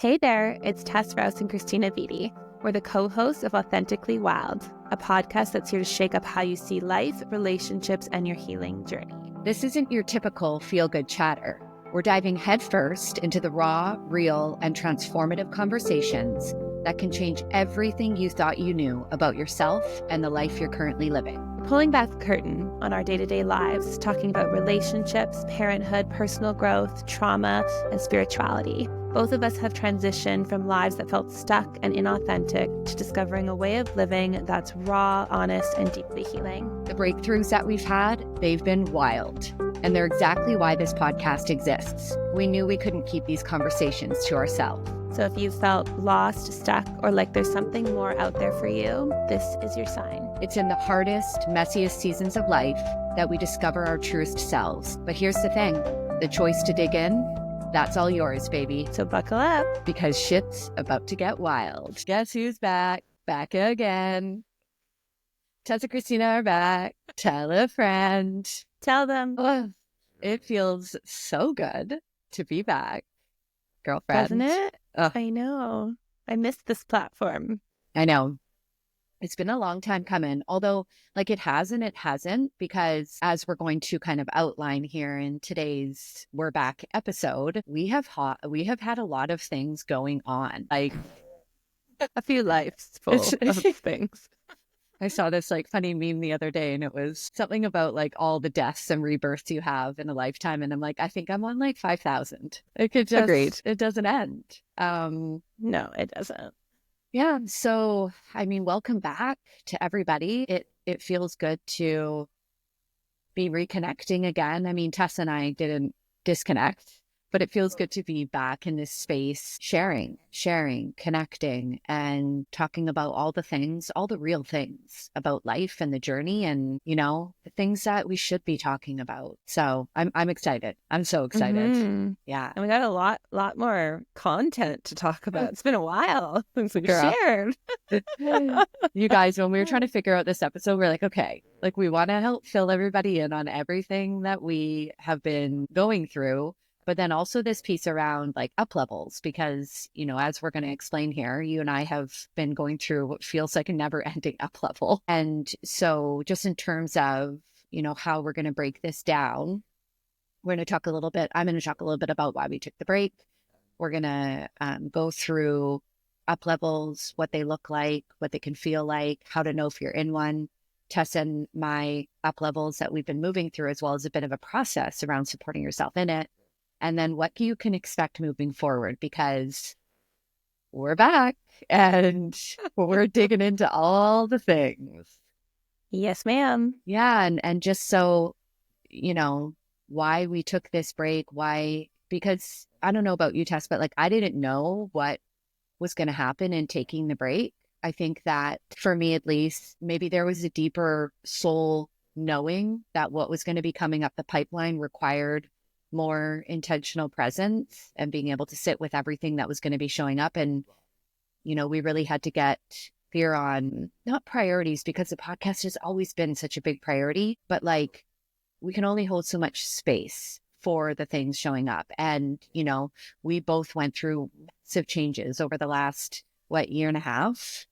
Hey there, it's Tess and Christina Vitti. We're the co-hosts of Authentically Wild, a podcast that's here to shake up how you see life, relationships, and your healing journey. This isn't your typical feel-good chatter. We're diving headfirst into the raw, real, and transformative conversations that can change everything you thought you knew about yourself and the life you're currently living. Pulling back the curtain on our day-to-day lives, talking about relationships, parenthood, personal growth, trauma, and spirituality. Both of us have transitioned from lives that felt stuck and inauthentic to discovering a way of living that's raw, honest, and deeply healing. The breakthroughs that we've had, they've been wild. And they're exactly why this podcast exists. We knew we couldn't keep these conversations to ourselves. So if you felt lost, stuck, or like there's something more out there for you, this is your sign. It's in the hardest, messiest seasons of life that we discover our truest selves. But here's the thing, the choice to dig in, that's all yours, baby. So buckle up. Because shit's about to get wild. Guess who's back? Back again. Tessa and Christina are back. Tell a friend. Tell them. Oh, it feels so good to be back, girlfriend. Doesn't it? I know. I missed this platform. I know. It's been a long time coming, although like it hasn't, because as we're going to kind of outline here in today's We're Back episode, we have had a lot of things going on, like a few lives full of things. I saw this like funny meme the other day, and it was something about like all the deaths and rebirths you have in a lifetime. And I'm like, I think I'm on like 5,000. Agreed. It doesn't end. No, it doesn't. Yeah. So, I mean, welcome back to everybody. It feels good to be reconnecting again. I mean, Tessa and I didn't disconnect, but it feels good to be back in this space, sharing, connecting, and talking about all the things, all the real things about life and the journey and, you know, the things that we should be talking about. So I'm excited. I'm so excited. Mm-hmm. Yeah. And we got a lot more content to talk about. It's been a while since we shared. You guys, when we were trying to figure out this episode, we're like, okay, like we want to help fill everybody in on everything that we have been going through. But then also this piece around like uplevels, because, you know, as we're going to explain here, you and I have been going through what feels like a never ending uplevel. And so just in terms of, you know, how we're going to break this down, I'm going to talk a little bit about why we took the break. We're going to go through uplevels, what they look like, what they can feel like, how to know if you're in one. Tess and my uplevels that we've been moving through, as well as a bit of a process around supporting yourself in it. And then what you can expect moving forward, because we're back and we're digging into all the things. Yes, ma'am. Yeah. And just so, you know, why we took this break, because I don't know about you, Tess, but like I didn't know what was going to happen in taking the break. I think that for me, at least, maybe there was a deeper soul knowing that what was going to be coming up the pipeline required more intentional presence and being able to sit with everything that was going to be showing up. And, you know, we really had to get clear on not priorities, because the podcast has always been such a big priority, but like we can only hold so much space for the things showing up. And, you know, we both went through massive changes over the last, year and a half.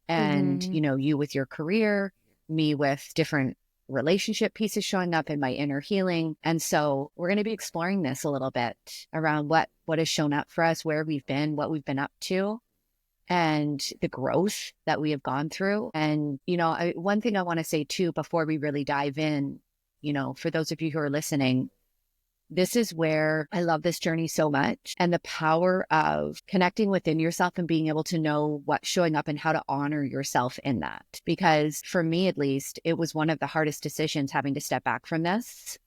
And, you know, you with your career, me with different relationship pieces showing up in my inner healing. And so we're going to be exploring this a little bit around what has shown up for us, where we've been, what we've been up to, and the growth that we have gone through. And, you know, one thing I want to say too, before we really dive in, you know, for those of you who are listening, this is where I love this journey so much, and the power of connecting within yourself and being able to know what's showing up and how to honor yourself in that. Because for me, at least, it was one of the hardest decisions, having to step back from this.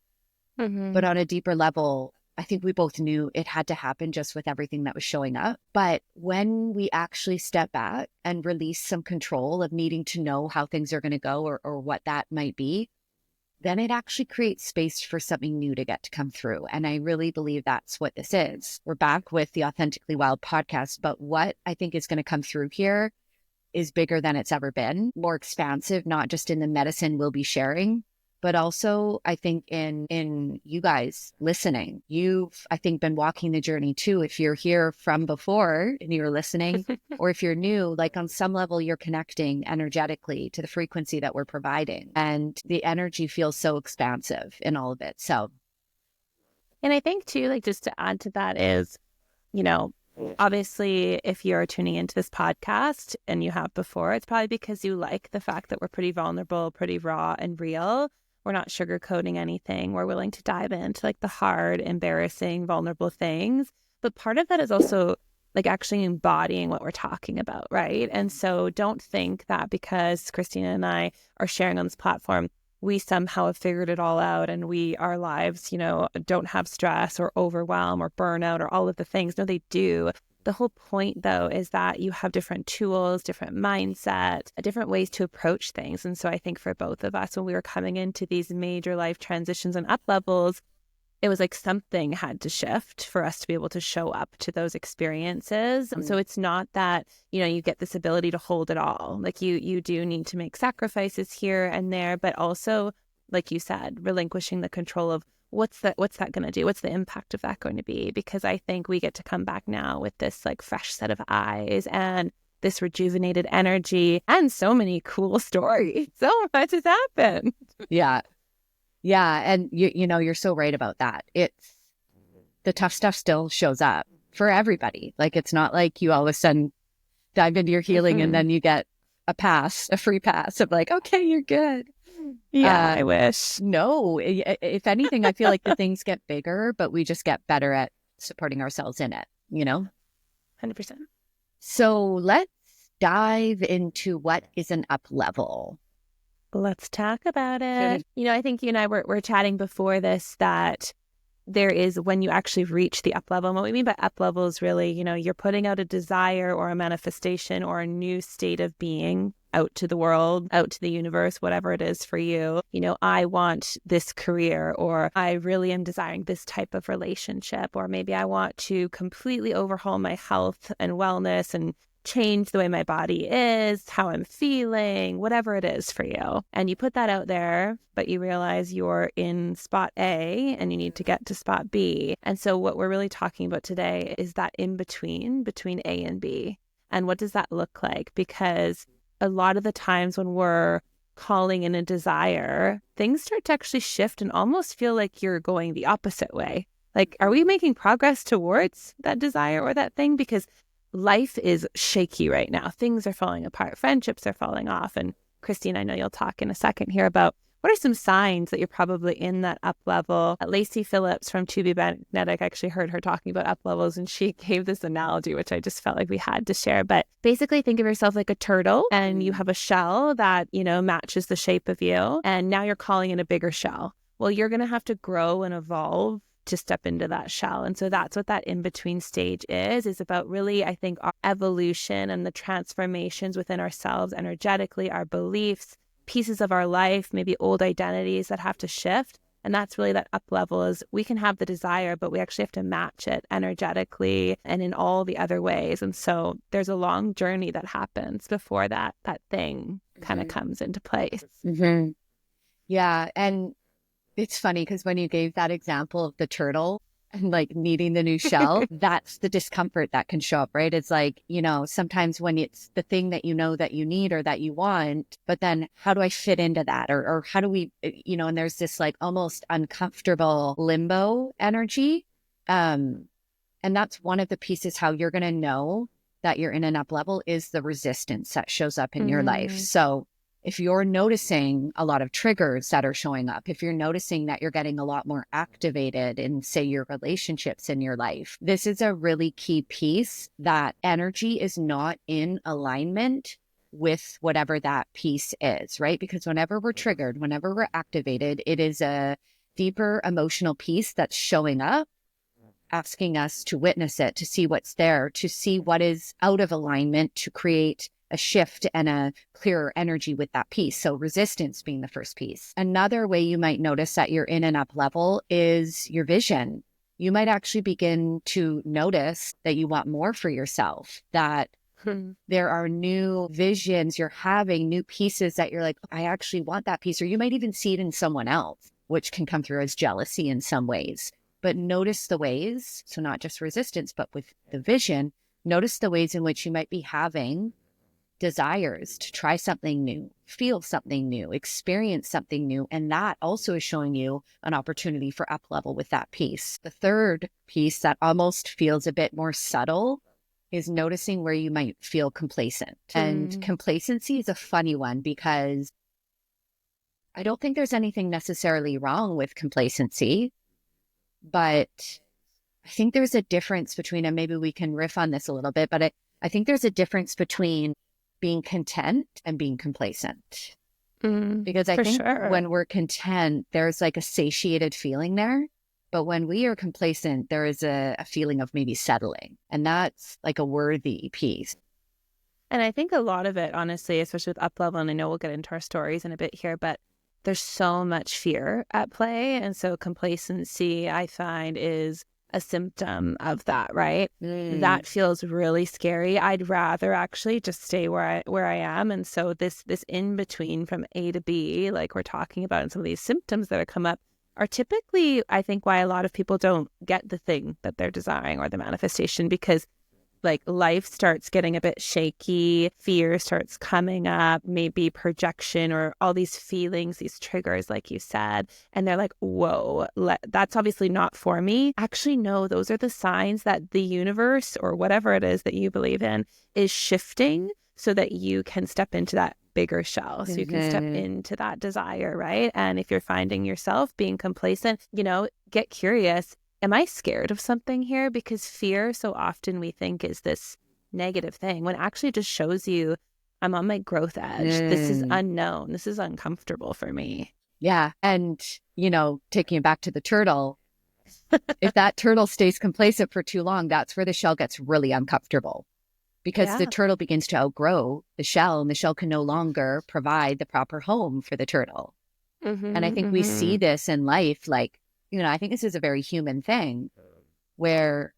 But on a deeper level, I think we both knew it had to happen just with everything that was showing up. But when we actually step back and release some control of needing to know how things are going to go or what that might be, then it actually creates space for something new to get to come through. And I really believe that's what this is. We're back with the Authentically Wild podcast, but what I think is going to come through here is bigger than it's ever been, more expansive, not just in the medicine we'll be sharing, but also I think in you guys listening, you've, I think, been walking the journey too. If you're here from before and you're listening, or if you're new, like on some level, you're connecting energetically to the frequency that we're providing. And the energy feels so expansive in all of it. So, And I think too, like just to add to that is, you know, obviously if you're tuning into this podcast and you have before, it's probably because you like the fact that we're pretty vulnerable, pretty raw and real. We're not sugarcoating anything. We're willing to dive into like the hard, embarrassing, vulnerable things. But part of that is also like actually embodying what we're talking about, right? And so don't think that because Christina and I are sharing on this platform, we somehow have figured it all out and our lives, don't have stress or overwhelm or burnout or all of the things. No, they do. The whole point, though, is that you have different tools, different mindset, different ways to approach things. And so I think for both of us, when we were coming into these major life transitions and up levels, it was like something had to shift for us to be able to show up to those experiences. So it's not that, you get this ability to hold it all. Like you do need to make sacrifices here and there, but also, like you said, relinquishing the control of what's that going to do? What's the impact of that going to be? Because I think we get to come back now with this like fresh set of eyes and this rejuvenated energy and so many cool stories. So much has happened. Yeah. Yeah. And you're so right about that. It's the tough stuff still shows up for everybody. Like, it's not like you all of a sudden dive into your healing and then you get a free pass of like, okay, you're good. Yeah, I wish. No, if anything, I feel like the things get bigger, but we just get better at supporting ourselves in it, 100%. So let's dive into what is an up level. Let's talk about it. I think you and I were chatting before this that there is when you actually reach the up level. And what we mean by up level is really, you're putting out a desire or a manifestation or a new state of being out to the world, out to the universe, whatever it is for you. I want this career, or I really am desiring this type of relationship, or maybe I want to completely overhaul my health and wellness and change the way my body is, how I'm feeling, whatever it is for you. And you put that out there, but you realize you're in spot A and you need to get to spot B. And so what we're really talking about today is that in between A and B. And what does that look like? Because a lot of the times when we're calling in a desire, things start to actually shift and almost feel like you're going the opposite way. Like, are we making progress towards that desire or that thing? Because life is shaky right now. Things are falling apart. Friendships are falling off. And Christine, I know you'll talk in a second here about what are some signs that you're probably in that up level. Lacey Phillips from To Be Magnetic, I actually heard her talking about up levels, and she gave this analogy, which I just felt like we had to share. But basically think of yourself like a turtle, and you have a shell that, matches the shape of you. And now you're calling in a bigger shell. Well, you're going to have to grow and evolve to step into that shell. And so that's what that in-between stage is about really, I think, our evolution and the transformations within ourselves energetically, our beliefs, pieces of our life, maybe old identities that have to shift. And that's really that up level is we can have the desire, but we actually have to match it energetically and in all the other ways. And so there's a long journey that happens before that thing kind of comes into place. Mm-hmm. Yeah. And it's funny because when you gave that example of the turtle and like needing the new shell, that's the discomfort that can show up, right? It's like, sometimes when it's the thing that that you need or that you want, but then how do I fit into that? Or how do we, and there's this like almost uncomfortable limbo energy. And that's one of the pieces how you're going to know that you're in an up level is the resistance that shows up in your life. So if you're noticing a lot of triggers that are showing up, if you're noticing that you're getting a lot more activated in, say, your relationships in your life, this is a really key piece that energy is not in alignment with whatever that piece is, right? Because whenever we're triggered, whenever we're activated, it is a deeper emotional piece that's showing up, asking us to witness it, to see what's there, to see what is out of alignment, to create a shift and a clearer energy with that piece. So resistance being the first piece. Another way you might notice that you're in an up level is your vision. You might actually begin to notice that you want more for yourself, that There are new visions you're having, new pieces that you're like, I actually want that piece. Or you might even see it in someone else, which can come through as jealousy in some ways. But notice the ways, so not just resistance, but with the vision, notice the ways in which you might be having desires to try something new, feel something new, experience something new. And that also is showing you an opportunity for up level with that piece. The third piece that almost feels a bit more subtle is noticing where you might feel complacent. And complacency is a funny one because I don't think there's anything necessarily wrong with complacency, but I think there's a difference between, and maybe we can riff on this a little bit, but I think there's a difference between being content and being complacent. Because I think when we're content, there's like a satiated feeling there. But when we are complacent, there is a feeling of maybe settling. And that's like a worthy piece. And I think a lot of it, honestly, especially with Uplevel, and I know we'll get into our stories in a bit here, but there's so much fear at play. And so complacency, I find, is a symptom of that, right? That feels really scary. I'd rather actually just stay where I am. And so this in between from A to B, like we're talking about, and some of these symptoms that are come up are typically, I think, why a lot of people don't get the thing that they're desiring or the manifestation, because like life starts getting a bit shaky, fear starts coming up, maybe projection or all these feelings, these triggers, like you said. And they're like, whoa, that's obviously not for me. Actually, no, those are the signs that the universe or whatever it is that you believe in is shifting so that you can step into that bigger shell, so you can step into that desire, right? And if you're finding yourself being complacent, get curious. Am I scared of something here? Because fear so often we think is this negative thing, when actually it just shows you I'm on my growth edge. This is unknown. This is uncomfortable for me. Yeah. And, taking it back to the turtle, if that turtle stays complacent for too long, that's where the shell gets really uncomfortable, because the turtle begins to outgrow the shell, and the shell can no longer provide the proper home for the turtle. And I think we see this in life, like, I think this is a very human thing where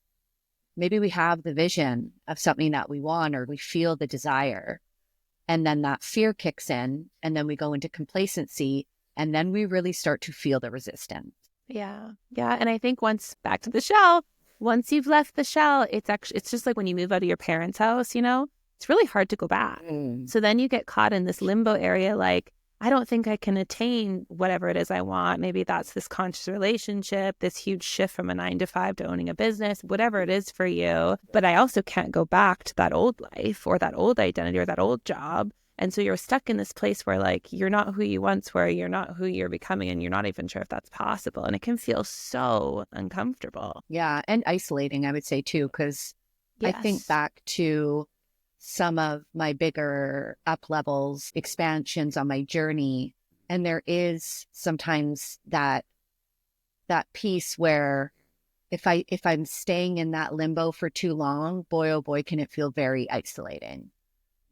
maybe we have the vision of something that we want, or we feel the desire, and then that fear kicks in, and then we go into complacency, and then we really start to feel the resistance. Yeah. Yeah. And I think back to the shell, once you've left the shell, it's just like when you move out of your parents' house, it's really hard to go back. So then you get caught in this limbo area, like, I don't think I can attain whatever it is I want. Maybe that's this conscious relationship, this huge shift from a 9-to-5 to owning a business, whatever it is for you. But I also can't go back to that old life or that old identity or that old job. And so you're stuck in this place where, like, you're not who you once were, you're not who you're becoming, and you're not even sure if that's possible. And it can feel so uncomfortable. Yeah. And isolating, I would say, too, because I think back to some of my bigger up levels, expansions on my journey. And there is sometimes that piece where if I'm staying in that limbo for too long, boy, oh boy, can it feel very isolating.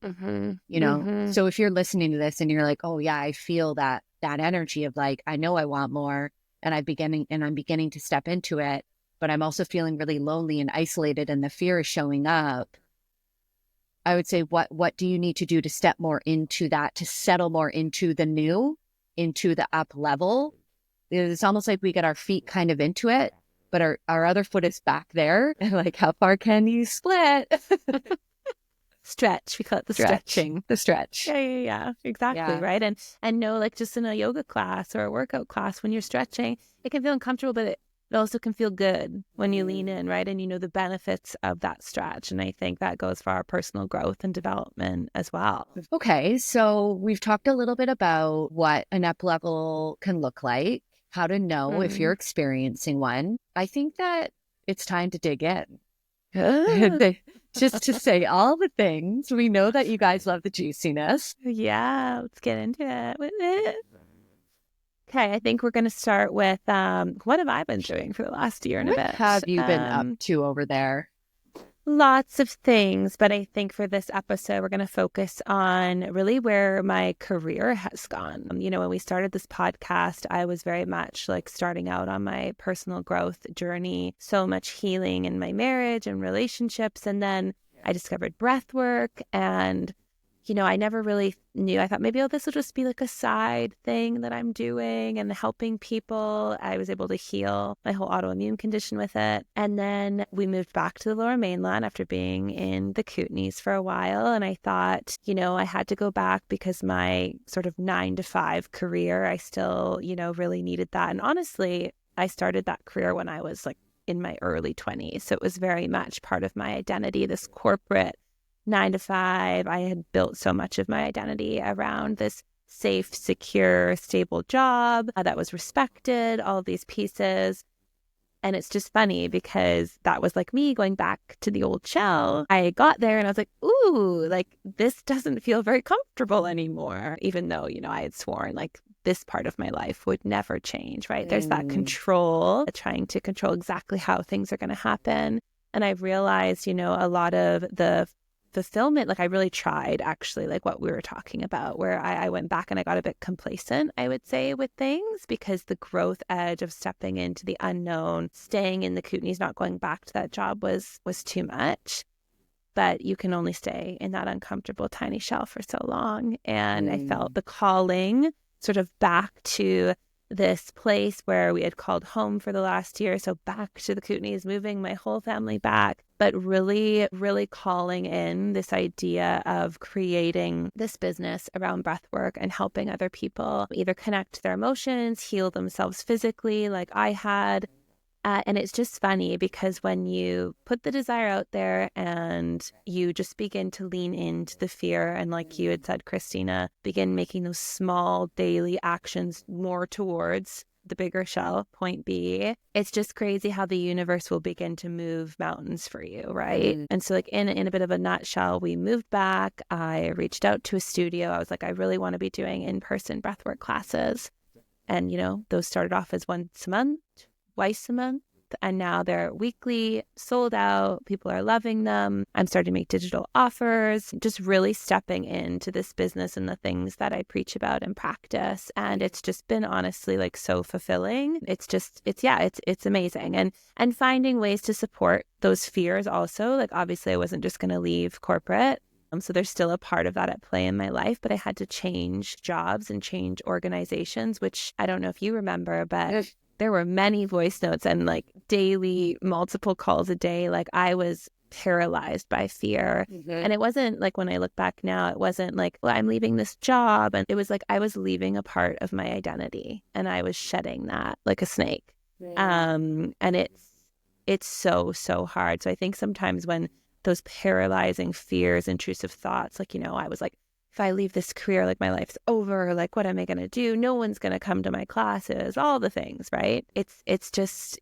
So if you're listening to this and you're like, oh yeah, I feel that energy of like, I know I want more, and I'm beginning to step into it, but I'm also feeling really lonely and isolated, and the fear is showing up. I would say, what do you need to do to step more into that, to settle more into the new, into the up level? It's almost like we get our feet kind of into it, but our other foot is back there. And like, how far can you split? Stretch. We call it the stretching. The stretch. Yeah. Exactly. Right. And no, like just in a yoga class or a workout class, when you're stretching, it can feel uncomfortable, but it also can feel good when you lean in, right? And the benefits of that stretch. And I think that goes for our personal growth and development as well. Okay. So we've talked a little bit about what an up level can look like, how to know if you're experiencing one. I think that it's time to dig in. Just to say all the things. We know that you guys love the juiciness. Yeah, let's get into it. Okay, I think we're going to start with what have I been doing for the last year and a bit? What have you been up to over there? Lots of things, but I think for this episode, we're going to focus on really where my career has gone. When we started this podcast, I was very much like starting out on my personal growth journey, so much healing in my marriage and relationships. And then I discovered breath work, and I never really knew. I thought maybe, this will just be like a side thing that I'm doing and helping people. I was able to heal my whole autoimmune condition with it. And then we moved back to the Lower Mainland after being in the Kootenays for a while. And I thought, I had to go back because my sort of 9 to 5 career, I still, really needed that. And honestly, I started that career when I was like in my early 20s. So it was very much part of my identity, this corporate 9 to 5. I had built so much of my identity around this safe, secure, stable job that was respected, all of these pieces. And it's just funny because that was like me going back to the old shell. I got there and I was like, ooh, like this doesn't feel very comfortable anymore, even though, I had sworn like this part of my life would never change, right? There's that control, trying to control exactly how things are going to happen. And I realized, a lot of the fulfillment, like I really tried actually, like what we were talking about, where I went back and I got a bit complacent, I would say, with things, because the growth edge of stepping into the unknown, staying in the Kootenays, not going back to that job was too much. But you can only stay in that uncomfortable tiny shell for so long. And I felt the calling sort of back to this place where we had called home for the last year. So back to the Kootenays, moving my whole family back, but really, really calling in this idea of creating this business around breath work and helping other people either connect to their emotions, heal themselves physically like I had. And it's just funny because when you put the desire out there and you just begin to lean into the fear, and like you had said, Christina, begin making those small daily actions more towards the bigger shell, point B, it's just crazy how the universe will begin to move mountains for you, right? And so like in a bit of a nutshell, we moved back. I reached out to a studio. I was like, I really want to be doing in-person breathwork classes. And, those started off as once a month, twice a month, and now they're weekly, sold out. People are loving them. I'm starting to make digital offers, just really stepping into this business and the things that I preach about and practice. And it's just been honestly like so fulfilling. It's amazing. And finding ways to support those fears also. Like obviously I wasn't just going to leave corporate. So there's still a part of that at play in my life, but I had to change jobs and change organizations, which I don't know if you remember, but there were many voice notes and like daily, multiple calls a day. Like I was paralyzed by fear. And it wasn't like, when I look back now, it wasn't like, well, I'm leaving this job. And it was like, I was leaving a part of my identity and I was shedding that like a snake. And it's so hard. So I think sometimes when those paralyzing fears, intrusive thoughts, like, I was like, if I leave this career, like my life's over, like what am I going to do? No one's going to come to my classes, all the things, right? It's just,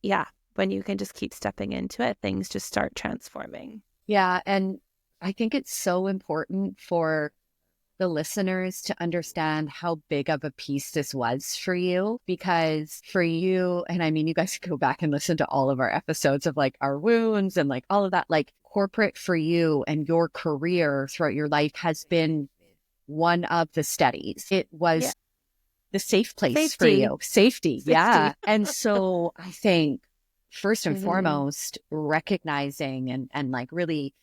when you can just keep stepping into it, things just start transforming. Yeah. And I think it's so important for the listeners to understand how big of a piece this was for you, because for you, and I mean, you guys can go back and listen to all of our episodes of like our wounds and like all of that, like corporate for you and your career throughout your life has been one of the steadies. It was the safe place for you. Safety. Yeah. And so I think first and foremost, recognizing and like really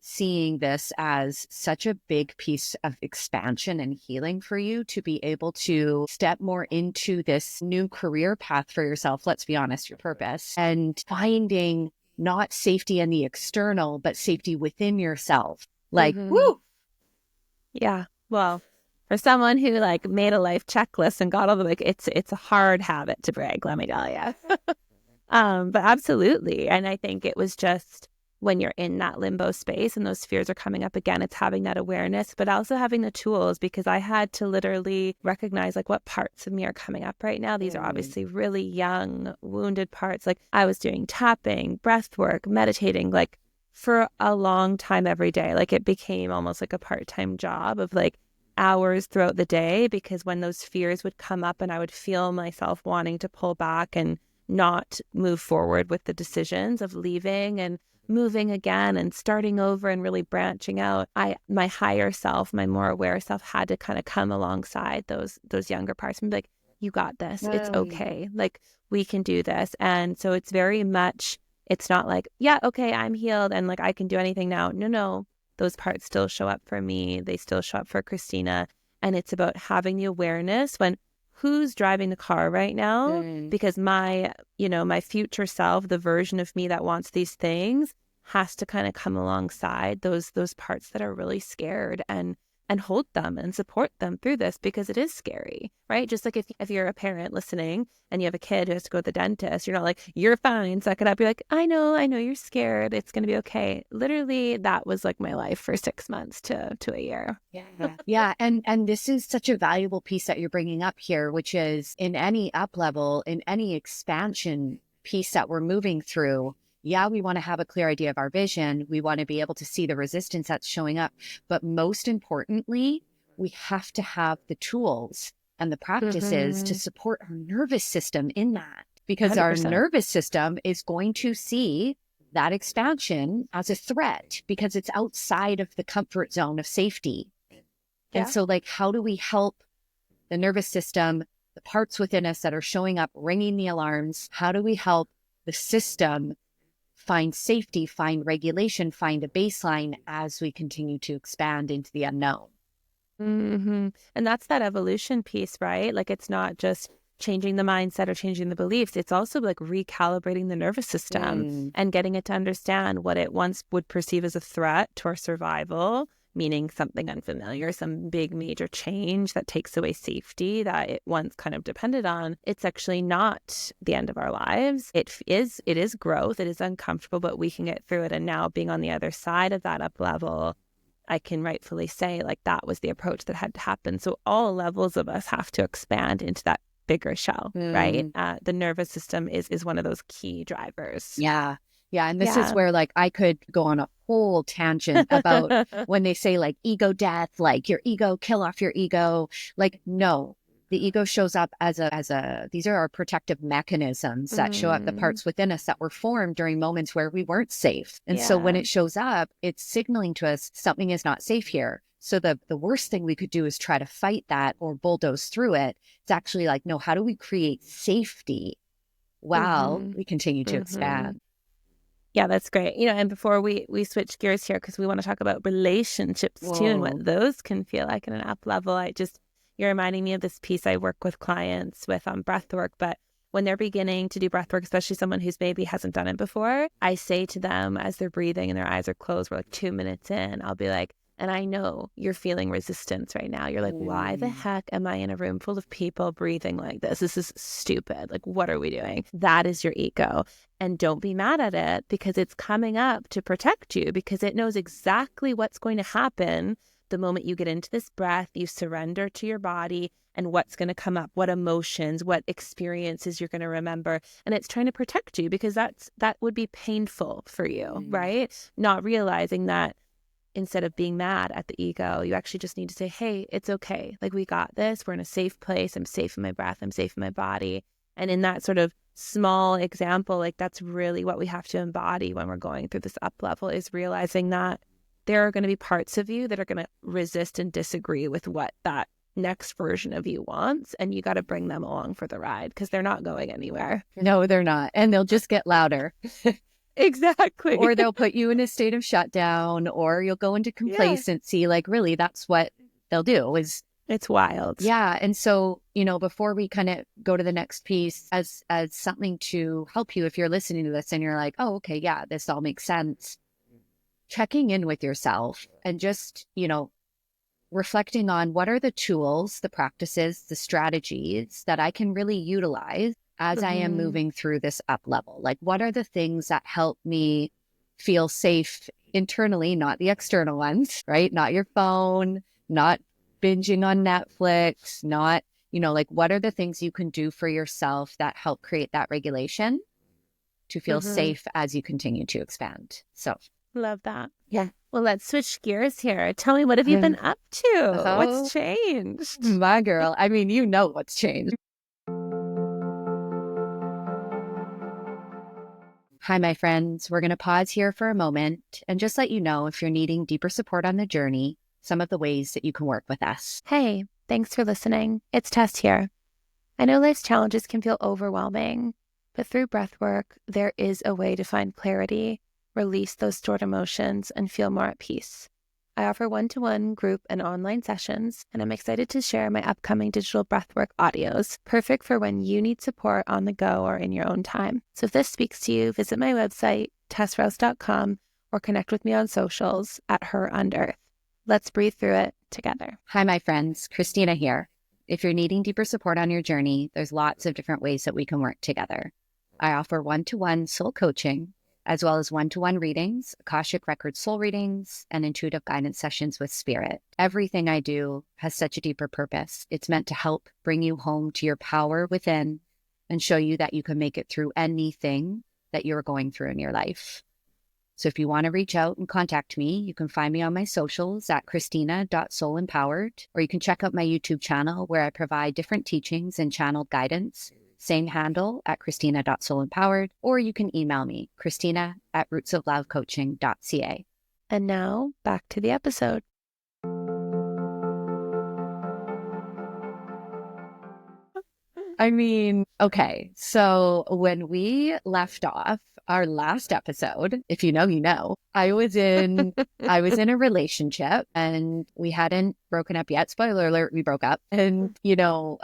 seeing this as such a big piece of expansion and healing for you to be able to step more into this new career path for yourself. Let's be honest, your purpose, and finding not safety in the external, but safety within yourself. Like, woo. Yeah. Well, for someone who like made a life checklist and got all the, like, it's a hard habit to break, let me tell you. But absolutely. And I think it was just when you're in that limbo space and those fears are coming up again, it's having that awareness, but also having the tools, because I had to literally recognize like what parts of me are coming up right now. These are obviously really young, wounded parts. Like I was doing tapping, breath work, meditating, like for a long time every day. Like it became almost like a part-time job of like hours throughout the day, because when those fears would come up and I would feel myself wanting to pull back and not move forward with the decisions of leaving and moving again and starting over and really branching out, my higher self, my more aware self had to kind of come alongside those younger parts and be like, you got this. It's okay. Like we can do this. And so it's very much It's not like, yeah, okay, I'm healed and like I can do anything now. No, those parts still show up for me. They still show up for Christina. And it's about having the awareness when who's driving the car right now, because my future self, the version of me that wants these things, has to kind of come alongside those parts that are really scared and hold them and support them through this, because it is scary, right? Just like if you're a parent listening and you have a kid who has to go to the dentist, you're not like, you're fine, suck it up. You're like, I know you're scared. It's going to be okay. Literally, that was like my life for 6 months to a year. Yeah. And this is such a valuable piece that you're bringing up here, which is in any up level, in any expansion piece that we're moving through. Yeah, we want to have a clear idea of our vision. We want to be able to see the resistance that's showing up. But most importantly, we have to have the tools and the practices to support our nervous system in that. Because 100%. our nervous system is going to see that expansion as a threat because it's outside of the comfort zone of safety. Yeah. And so like, how do we help the nervous system, the parts within us that are showing up, ringing the alarms? How do we help the system find safety, find regulation, find a baseline as we continue to expand into the unknown? And that's that evolution piece, right? Like, it's not just changing the mindset or changing the beliefs. It's also like recalibrating the nervous system and getting it to understand what it once would perceive as a threat to our survival, meaning something unfamiliar, some big major change that takes away safety that it once kind of depended on. It's actually not the end of our lives. It is growth. It is uncomfortable, but we can get through it. And now being on the other side of that up level, I can rightfully say like that was the approach that had to happen. So all levels of us have to expand into that bigger shell, right? The nervous system is one of those key drivers. Yeah. And this is where like I could go on a whole tangent about when they say like ego death, like your ego, kill off your ego. Like, no, the ego shows up as these are our protective mechanisms that show up, the parts within us that were formed during moments where we weren't safe. And so when it shows up, it's signaling to us something is not safe here. So the worst thing we could do is try to fight that or bulldoze through it. It's actually like, no, how do we create safety while we continue to expand? Yeah, that's great. And before we switch gears here, because we want to talk about relationships too and what those can feel like in an up level. You're reminding me of this piece I work with clients with on breath work, but when they're beginning to do breath work, especially someone who's maybe hasn't done it before, I say to them as they're breathing and their eyes are closed, we're like 2 minutes in, I'll be like, and I know you're feeling resistance right now. You're like, why the heck am I in a room full of people breathing like this? This is stupid. Like, what are we doing? That is your ego. And don't be mad at it, because it's coming up to protect you, because it knows exactly what's going to happen the moment you get into this breath, you surrender to your body and what's going to come up, what emotions, what experiences you're going to remember. And it's trying to protect you, because that would be painful for you, right? Not realizing that instead of being mad at the ego, you actually just need to say, hey, it's okay. Like, we got this. We're in a safe place. I'm safe in my breath. I'm safe in my body. And in that sort of small example, like, that's really what we have to embody when we're going through this up level, is realizing that there are going to be parts of you that are going to resist and disagree with what that next version of you wants. And you got to bring them along for the ride, because they're not going anywhere. No, they're not. And they'll just get louder. Exactly. Or they'll put you in a state of shutdown, or you'll go into complacency. Yeah. Like, really, that's what they'll do. It's wild. Yeah. And so, before we kind of go to the next piece, as something to help you, if you're listening to this and you're like, oh, okay, yeah, this all makes sense. Checking in with yourself and just, reflecting on what are the tools, the practices, the strategies that I can really utilize as I am moving through this up level. Like, what are the things that help me feel safe internally, not the external ones, right? Not your phone, not binging on Netflix, not, like, what are the things you can do for yourself that help create that regulation to feel safe as you continue to expand? So love that. Yeah. Well, let's switch gears here. Tell me, what have you been up to? What's changed? My girl. I mean, what's changed. Hi, my friends. We're going to pause here for a moment and just let you know, if you're needing deeper support on the journey, some of the ways that you can work with us. Hey, thanks for listening. It's Tess here. I know life's challenges can feel overwhelming, But through breath work, there is a way to find clarity, release those stored emotions, and feel more at peace. I offer one-to-one group and online sessions, and I'm excited to share my upcoming digital breathwork audios, perfect for when you need support on the go or in your own time. So if this speaks to you, visit my website, tessrouse.com, or connect with me on socials at @her_earth. Let's breathe through it together. Hi, my friends. Christina here. If you're needing deeper support on your journey, there's lots of different ways that we can work together. I offer one-to-one soul coaching, as well as one-to-one readings, Akashic Record soul readings, and intuitive guidance sessions with spirit. Everything I do has such a deeper purpose. It's meant to help bring you home to your power within and show you that you can make it through anything that you're going through in your life. So if you want to reach out and contact me, you can find me on my socials at christina.soulempowered, or you can check out my YouTube channel where I provide different teachings and channeled guidance. Same handle at christina.soulempowered, or you can email me, christina@rootsoflovecoaching.ca. And now back to the episode. Okay, so when we left off our last episode, if you know, you know, I was in a relationship and we hadn't broken up yet. Spoiler alert, we broke up. And,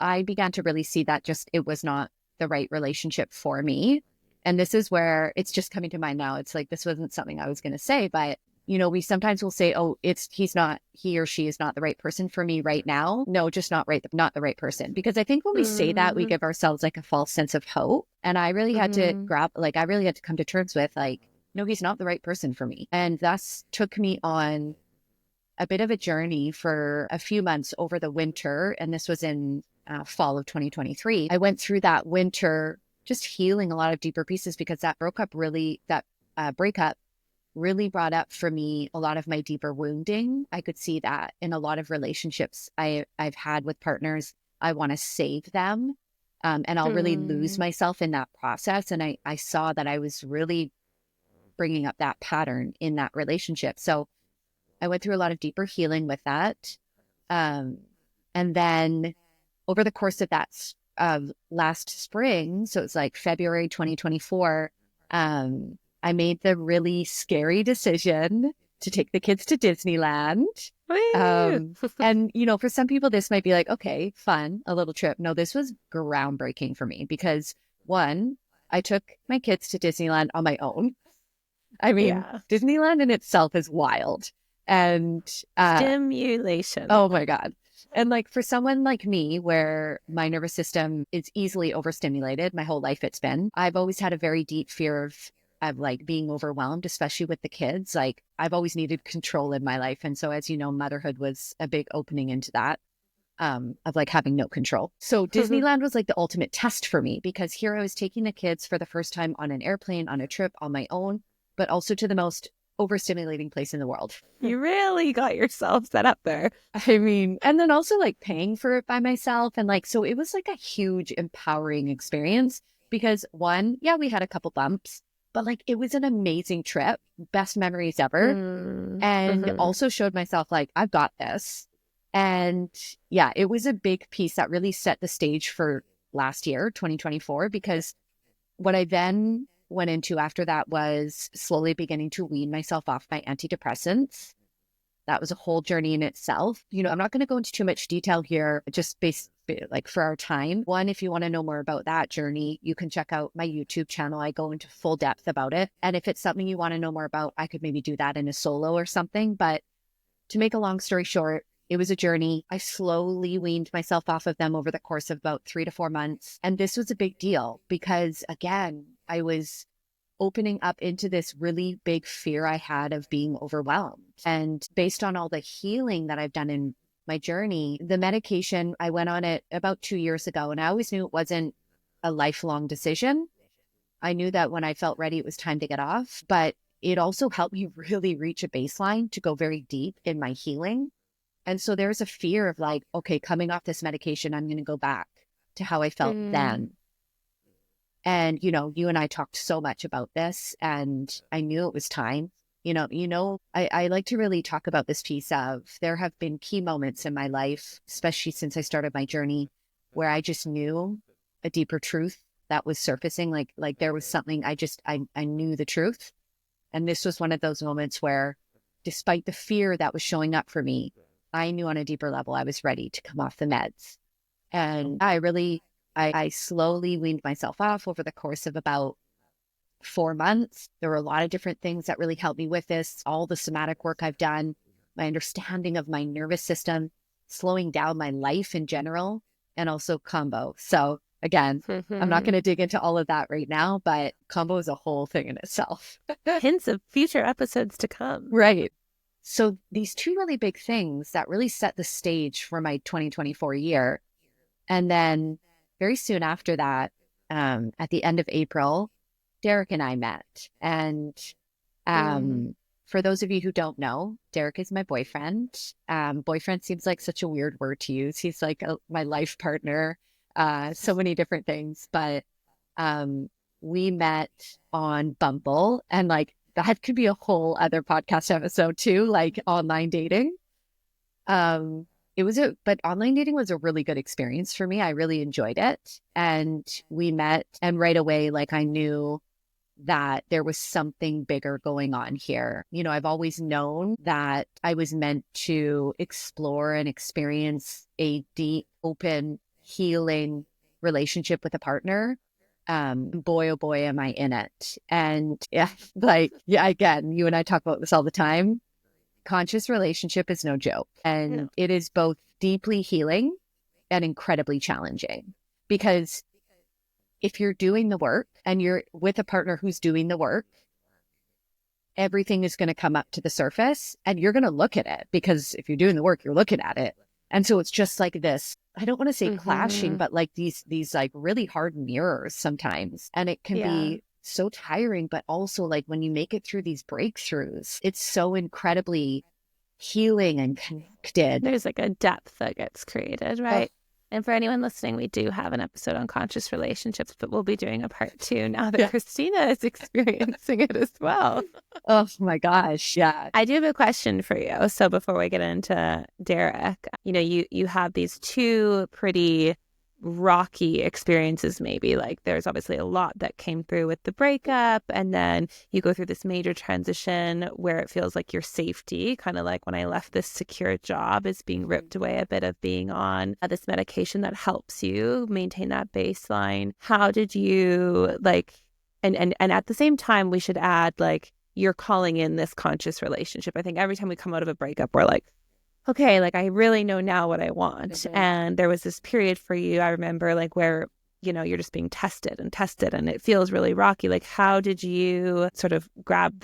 I began to really see that it was not the right relationship for me. And this is where it's just coming to mind now. It's like, this wasn't something I was going to say, but we sometimes will say, oh, he or she is not the right person for me right now. No, just not the right person. Because I think when we say that, we give ourselves like a false sense of hope. And I really had to come to terms with no, he's not the right person for me. And thus took me on a bit of a journey for a few months over the winter. And this was in fall of 2023. I went through that winter just healing a lot of deeper pieces because that breakup really brought up for me a lot of my deeper wounding. I could see that in a lot of relationships I've had with partners. I want to save them, and I'll really lose myself in that process. And I saw that I was really bringing up that pattern in that relationship. So I went through a lot of deeper healing with that. And then over the course of that last spring, so it's like February 2024, I made the really scary decision to take the kids to Disneyland. And, for some people, this might be like, okay, fun, a little trip. No, this was groundbreaking for me because one, I took my kids to Disneyland on my own. Disneyland in itself is wild. And stimulation. Oh my God. And for someone like me, where my nervous system is easily overstimulated, my whole life it's been, I've always had a very deep fear of being overwhelmed, especially with the kids. I've always needed control in my life. And so, as you know, motherhood was a big opening into that, of having no control. So Disneyland was the ultimate test for me because here I was taking the kids for the first time on an airplane, on a trip on my own, but also to the most overstimulating place in the world. You really got yourself set up there. And then also paying for it by myself. And so it was a huge empowering experience because one, yeah, we had a couple bumps, but it was an amazing trip, best memories ever. And also showed myself I've got this. And yeah, it was a big piece that really set the stage for last year, 2024, because what I then went into after that was slowly beginning to wean myself off my antidepressants. That was a whole journey in itself. I'm not going to go into too much detail here, just for our time. One, if you want to know more about that journey, you can check out my YouTube channel. I go into full depth about it. And if it's something you want to know more about, I could maybe do that in a solo or something. But to make a long story short, it was a journey. I slowly weaned myself off of them over the course of about 3 to 4 months. And this was a big deal because, again, I was opening up into this really big fear I had of being overwhelmed. And based on all the healing that I've done in my journey, the medication, I went on it about 2 years ago, and I always knew it wasn't a lifelong decision. I knew that when I felt ready, it was time to get off, but it also helped me really reach a baseline to go very deep in my healing. And so there's a fear of okay, coming off this medication, I'm going to go back to how I felt then. And, you and I talked so much about this, and I knew it was time. I like to really talk about this piece of there have been key moments in my life, especially since I started my journey, where I just knew a deeper truth that was surfacing. Like there was something I knew the truth. And this was one of those moments where, despite the fear that was showing up for me, I knew on a deeper level I was ready to come off the meds. And I slowly weaned myself off over the course of about 4 months. There were a lot of different things that really helped me with this. All the somatic work I've done, my understanding of my nervous system, slowing down my life in general, and also combo. So again, I'm not going to dig into all of that right now, but combo is a whole thing in itself. Hints of future episodes to come. Right. So these two really big things that really set the stage for my 2024 year. And then very soon after that, at the end of April, Derek and I met. And for those of you who don't know, Derek is my boyfriend. Boyfriend seems like such a weird word to use. He's like my life partner, so many different things. But we met on Bumble, and like that could be a whole other podcast episode too, like online dating. But online dating was a really good experience for me. I really enjoyed it. And we met, and right away, like I knew that there was something bigger going on here. You know, I've always known that I was meant to explore and experience a deep, open, healing relationship with a partner. Boy, oh boy, am I in it. And again, you and I talk about this all the time. Conscious relationship is no joke. And it is both deeply healing and incredibly challenging, because if you're doing the work and you're with a partner who's doing the work, everything is going to come up to the surface and you're going to look at it, because if you're doing the work, you're looking at it. And so it's just like this, I don't want to say clashing, but like these like really hard mirrors sometimes. And it can be so tiring, but also like when you make it through these breakthroughs, it's so incredibly healing and connected. There's like a depth that gets created, right? And for anyone listening, we do have an episode on conscious relationships, but we'll be doing a part 2 now that Christina is experiencing it as well. Oh my gosh. Yeah. I do have a question for you. So before we get into Derek, you know, you have these two pretty rocky experiences, maybe. Like there's obviously a lot that came through with the breakup, and then you go through this major transition where it feels like your safety, kind of like when I left this secure job, is being ripped away a bit of being on this medication that helps you maintain that baseline. How did you and at the same time, we should add, like, you're calling in this conscious relationship. I think every time we come out of a breakup, we're like, okay, like I really know now what I want. And there was this period for you, I remember, like where, you know, you're just being tested and it feels really rocky. Like how did you sort of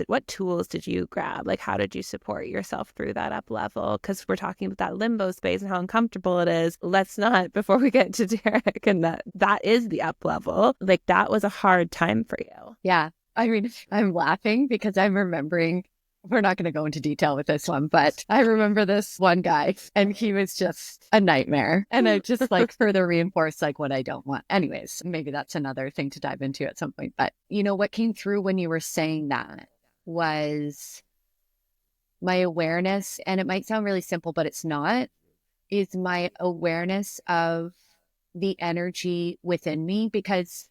what tools did you grab? Like how did you support yourself through that up level? Because we're talking about that limbo space and how uncomfortable it is. Let's not, before we get to Derek, and that is the up level, like that was a hard time for you. Yeah. I mean, I'm laughing because I'm remembering, we're not going to go into detail with this one, but I remember this one guy and he was just a nightmare. And I just like further reinforced like what I don't want. Anyways, maybe that's another thing to dive into at some point. But you know, what came through when you were saying that was my awareness, and it might sound really simple, but it's not, is my awareness of the energy within me. Because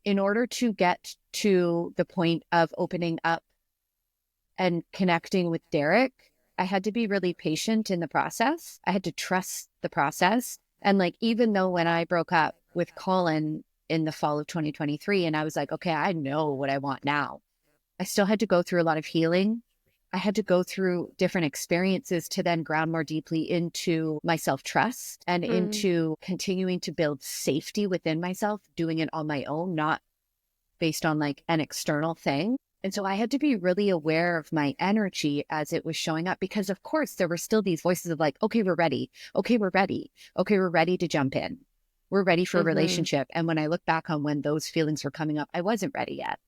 in order to get to the point of opening up and connecting with Derek, I had to be really patient in the process. I had to trust the process. And like, even though when I broke up with Colin in the fall of 2023, and I was like, okay, I know what I want now, I still had to go through a lot of healing. I had to go through different experiences to then ground more deeply into my self-trust and into continuing to build safety within myself, doing it on my own, not based on like an external thing. And so I had to be really aware of my energy as it was showing up, because of course there were still these voices of like, okay, we're ready. Okay, we're ready. Okay, we're ready to jump in. We're ready for a relationship. And when I look back on when those feelings were coming up, I wasn't ready yet.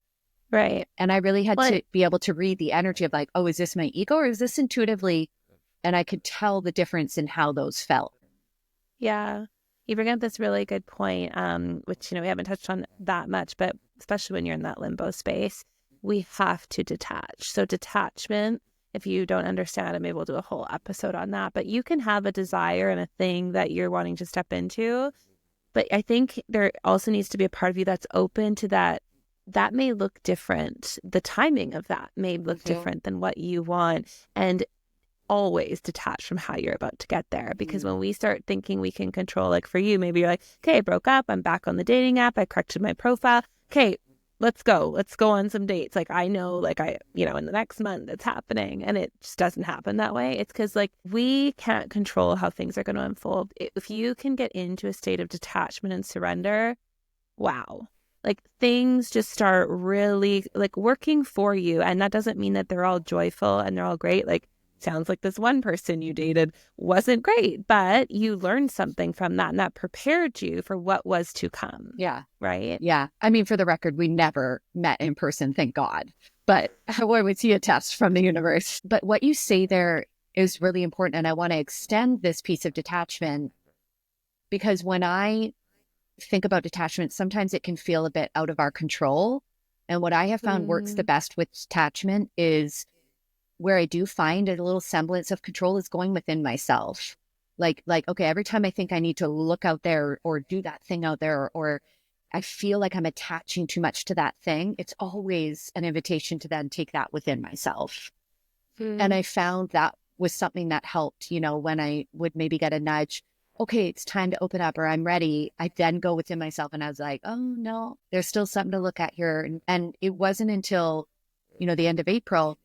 Right. And I really had to be able to read the energy of like, oh, is this my ego or is this intuitively? And I could tell the difference in how those felt. Yeah. You bring up this really good point, which, you know, we haven't touched on that much, but especially when you're in that limbo space, we have to detach. So detachment, if you don't understand it, maybe we'll do a whole episode on that, but you can have a desire and a thing that you're wanting to step into, But I think there also needs to be a part of you that's open to that. That may look different. The timing of that may look different than what you want. And always detach from how you're about to get there. Because when we start thinking we can control, like for you, maybe you're like, okay, I broke up. I'm back on the dating app. I corrected my profile. Okay, let's go. Let's go on some dates. Like I know, like in the next month it's happening. And it just doesn't happen that way. It's because like we can't control how things are going to unfold. If you can get into a state of detachment and surrender, wow. Like things just start really like working for you. And that doesn't mean that they're all joyful and they're all great. Like sounds like this one person you dated wasn't great, but you learned something from that and that prepared you for what was to come. Yeah. Right. Yeah. I mean, for the record, we never met in person, thank God. But I would see a test from the universe. But what you say there is really important. And I want to extend this piece of detachment because when I think about detachment, sometimes it can feel a bit out of our control. And what I have found works the best with detachment is where I do find a little semblance of control is going within myself. Like, okay, every time I think I need to look out there or do that thing out there, or I feel like I'm attaching too much to that thing, it's always an invitation to then take that within myself. And I found that was something that helped, when I would maybe get a nudge, okay, it's time to open up or I'm ready. I then go within myself and I was like, oh no, there's still something to look at here. And it wasn't until, the end of April,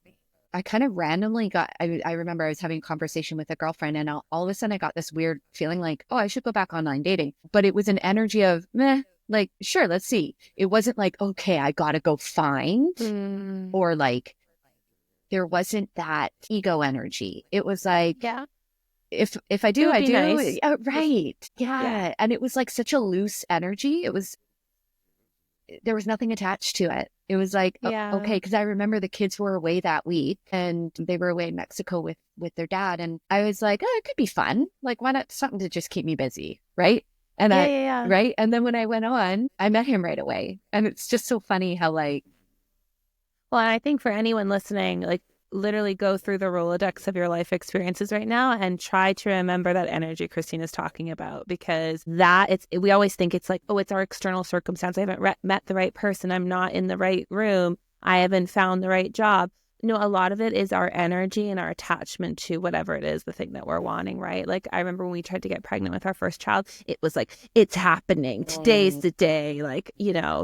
I kind of randomly I remember I was having a conversation with a girlfriend and all of a sudden I got this weird feeling like, oh, I should go back online dating. But it was an energy of meh, like, sure, let's see. It wasn't like, okay, I got to go find or like, there wasn't that ego energy. It was like, Yeah. If I do, I do. Nice. Right. Yeah. And it was like such a loose energy. There was nothing attached to it. It was like, okay. Cause I remember the kids were away that week and they were away in Mexico with their dad. And I was like, oh, it could be fun. Like, why not something to just keep me busy. Right. And right. And then when I went on, I met him right away. And it's just so funny how like, well, and I think for anyone listening, like literally go through the Rolodex of your life experiences right now and try to remember that energy Christina's talking about, because we always think it's like, oh, it's our external circumstance. I haven't met the right person. I'm not in the right room. I haven't found the right job. No, a lot of it is our energy and our attachment to whatever it is, the thing that we're wanting, right? Like I remember when we tried to get pregnant with our first child, it was like, it's happening. Today's the day, like,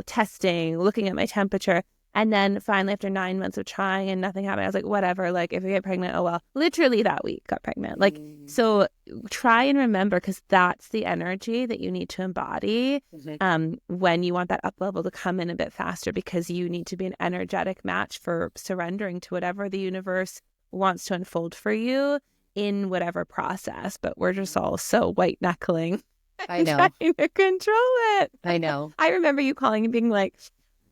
testing, looking at my temperature. And then finally, after 9 months of trying and nothing happened, I was like, whatever, like if we get pregnant, oh, well, literally that week got pregnant. Like, so try and remember, because that's the energy that you need to embody when you want that up level to come in a bit faster, because you need to be an energetic match for surrendering to whatever the universe wants to unfold for you in whatever process. But we're just all so white knuckling. I know. Trying to control it. I know. I remember you calling and being like,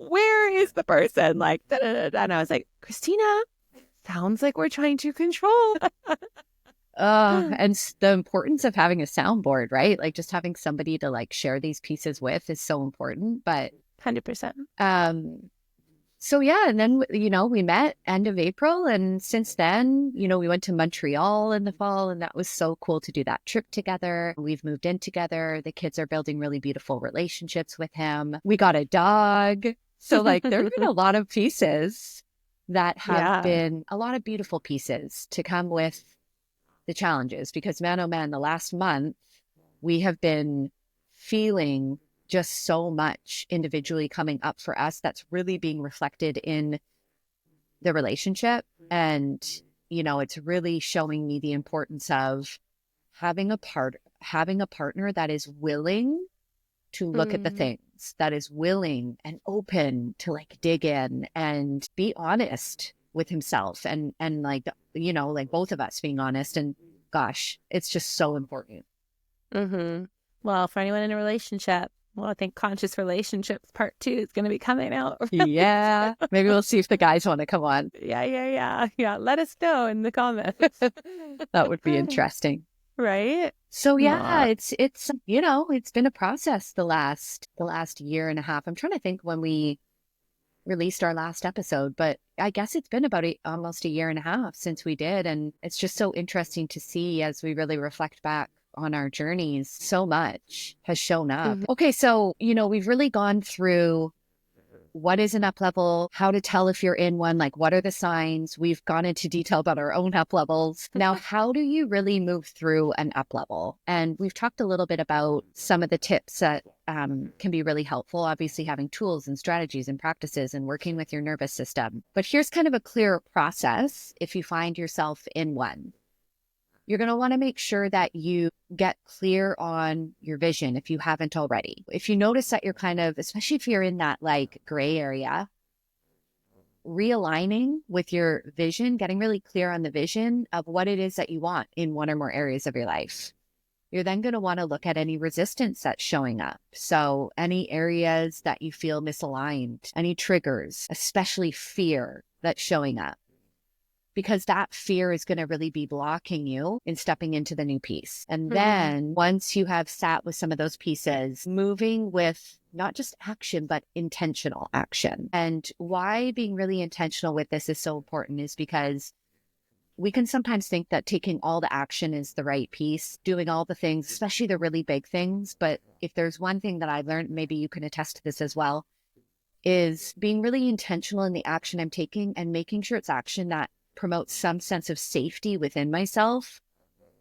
where is the person? Like, da, da, da, da. And I was like, Christina, sounds like we're trying to control. And the importance of having a soundboard, right? Like just having somebody to like share these pieces with is so important. But 100%. So yeah, and then we met end of April, and since then, we went to Montreal in the fall, and that was so cool to do that trip together. We've moved in together. The kids are building really beautiful relationships with him. We got a dog. So like there's been a lot of pieces that have been a lot of beautiful pieces to come with the challenges, because man, oh man, the last month we have been feeling just so much individually coming up for us that's really being reflected in the relationship. And, it's really showing me the importance of having a partner that is willing to look at the things, that is willing and open to like dig in and be honest with himself and like, like both of us being honest. And gosh, it's just so important. Well, for anyone in a relationship, well, I think Conscious Relationships Part 2 is going to be coming out. Yeah. Maybe we'll see if the guys want to come on. Yeah. Let us know in the comments. That would be interesting. Right? So yeah, it's it's been a process the last year and a half. I'm trying to think when we released our last episode, but I guess it's been about almost a year and a half since we did. And it's just so interesting to see as we really reflect back on our journeys, so much has shown up. Okay, so, we've really gone through what is an up level, how to tell if you're in one, like what are the signs. We've gone into detail about our own up levels. Now, how do you really move through an up level? And we've talked a little bit about some of the tips that can be really helpful, obviously having tools and strategies and practices and working with your nervous system. But here's kind of a clear process if you find yourself in one. You're going to want to make sure that you get clear on your vision if you haven't already. If you notice that you're kind of, especially if you're in that like gray area, realigning with your vision, getting really clear on the vision of what it is that you want in one or more areas of your life. You're then going to want to look at any resistance that's showing up. So any areas that you feel misaligned, any triggers, especially fear that's showing up, because that fear is going to really be blocking you in stepping into the new piece. And then once you have sat with some of those pieces, moving with not just action, but intentional action. And why being really intentional with this is so important is because we can sometimes think that taking all the action is the right piece, doing all the things, especially the really big things. But if there's one thing that I've learned, maybe you can attest to this as well, is being really intentional in the action I'm taking and making sure it's action that promotes some sense of safety within myself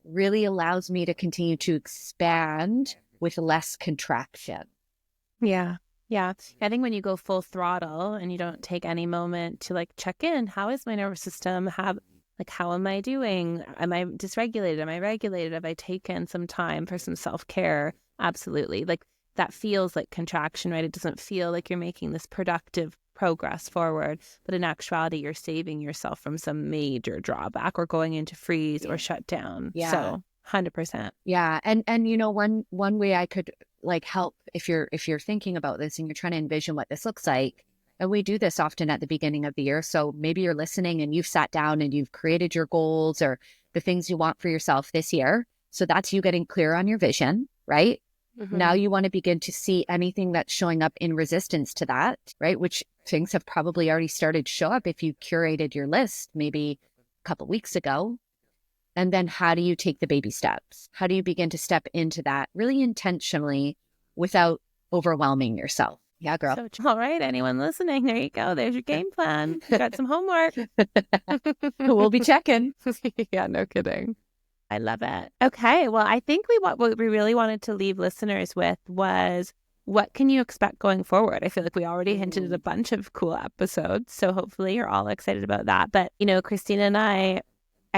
really allows me to continue to expand with less contraction. Yeah. I think when you go full throttle and you don't take any moment to like check in, how is my nervous system? How am I doing? Am I dysregulated? Am I regulated? Have I taken some time for some self-care? Absolutely. Like that feels like contraction, right? It doesn't feel like you're making this productive progress forward, but in actuality, you're saving yourself from some major drawback or going into freeze or shut down. Yeah. So 100%. Yeah. And one way I could like help if you're thinking about this and you're trying to envision what this looks like, and we do this often at the beginning of the year. So maybe you're listening and you've sat down and you've created your goals or the things you want for yourself this year. So that's you getting clear on your vision, right? Now you want to begin to see anything that's showing up in resistance to that, right? Which things have probably already started to show up if you curated your list maybe a couple weeks ago. And then how do you take the baby steps? How do you begin to step into that really intentionally without overwhelming yourself? Yeah, girl. So, all right, anyone listening, there you go. There's your game plan. You got some homework. We'll be checking. Yeah, no kidding. I love it. Okay, well, I think what we really wanted to leave listeners with was what can you expect going forward? I feel like we already hinted at a bunch of cool episodes, so hopefully you're all excited about that. But, Christina and I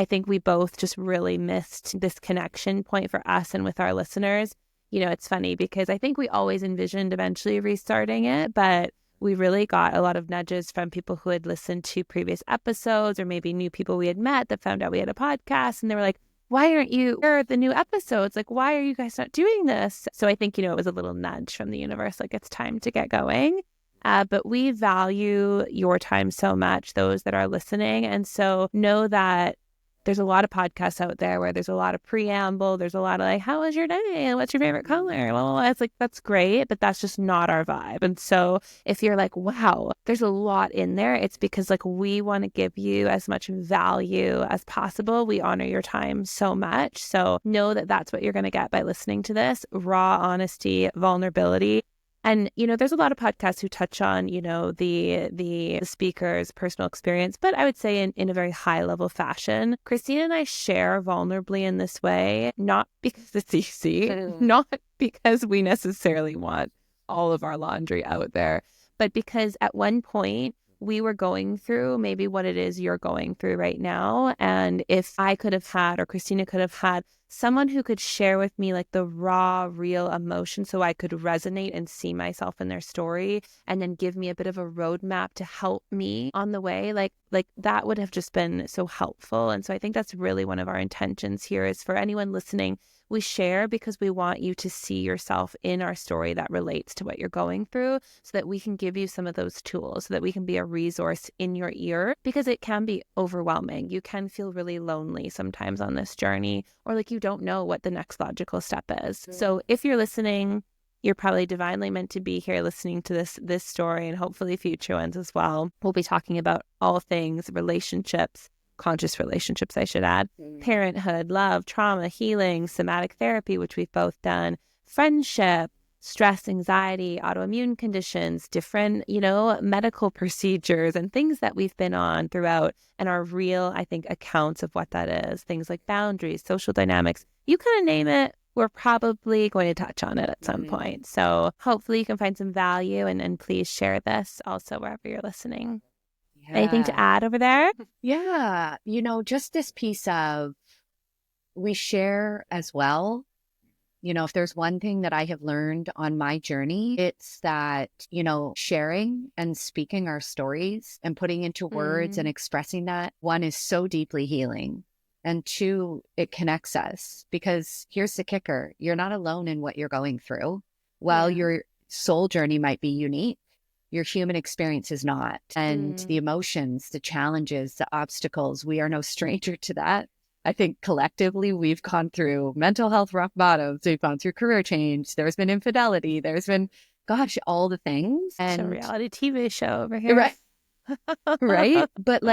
think we both just really missed this connection point for us and with our listeners. It's funny because I think we always envisioned eventually restarting it, but we really got a lot of nudges from people who had listened to previous episodes or maybe new people we had met that found out we had a podcast and they were like, why aren't you here the new episodes? Like, why are you guys not doing this? So I think, it was a little nudge from the universe, like it's time to get going. But we value your time so much, those that are listening. And so know that there's a lot of podcasts out there where there's a lot of preamble. There's a lot of like, how was your day? And what's your favorite color? Well, it's like, that's great, but that's just not our vibe. And so if you're like, wow, there's a lot in there, it's because like we want to give you as much value as possible. We honor your time so much. So know that that's what you're going to get by listening to this. Raw honesty, vulnerability. And, there's a lot of podcasts who touch on, the speaker's personal experience, but I would say in a very high level fashion. Christina and I share vulnerably in this way, not because it's easy, not because we necessarily want all of our laundry out there, but because at one point we were going through maybe what it is you're going through right now. And if I could have had, or Christina could have had, someone who could share with me like the raw, real emotion so I could resonate and see myself in their story and then give me a bit of a roadmap to help me on the way, like that would have just been so helpful. And so I think that's really one of our intentions here is for anyone listening, we share because we want you to see yourself in our story that relates to what you're going through so that we can give you some of those tools, so that we can be a resource in your ear, because it can be overwhelming. You can feel really lonely sometimes on this journey, or like you don't know what the next logical step is. So if you're listening, you're probably divinely meant to be here listening to this story and hopefully future ones as well. We'll be talking about all things relationships, conscious relationships, I should add, parenthood, love, trauma, healing, somatic therapy, which we've both done, friendship, stress, anxiety, autoimmune conditions, different, medical procedures and things that we've been on throughout and are real, I think, accounts of what that is. Things like boundaries, social dynamics, you kind of name it, we're probably going to touch on it at some point. So hopefully you can find some value and please share this also wherever you're listening. Yeah. Anything to add over there? Yeah. Just this piece of we share as well. If there's one thing that I have learned on my journey, it's that, sharing and speaking our stories and putting into words and expressing that, one, is so deeply healing. And two, it connects us, because here's the kicker. You're not alone in what you're going through. While your soul journey might be unique, your human experience is not. And the emotions, the challenges, the obstacles, we are no stranger to that. I think collectively we've gone through mental health rock bottoms. We've gone through career change. There's been infidelity. There's been, all the things. And it's a reality TV show over here. Right. Right. But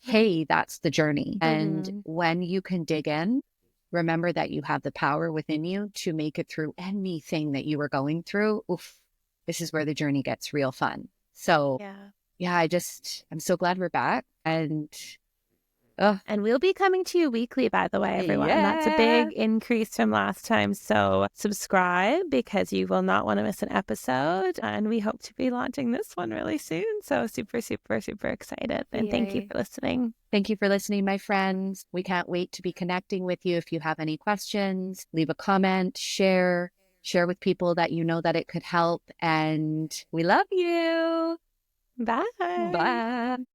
hey, that's the journey. And when you can dig in, remember that you have the power within you to make it through anything that you were going through. Oof, this is where the journey gets real fun. So I'm so glad we're back. And we'll be coming to you weekly, by the way, everyone. That's a big increase from last time. So subscribe, because you will not want to miss an episode. And we hope to be launching this one really soon. So super, super, super excited. And thank you for listening. Thank you for listening, my friends. We can't wait to be connecting with you. If you have any questions, leave a comment, share with people that you know that it could help. And we love you. Bye. Bye.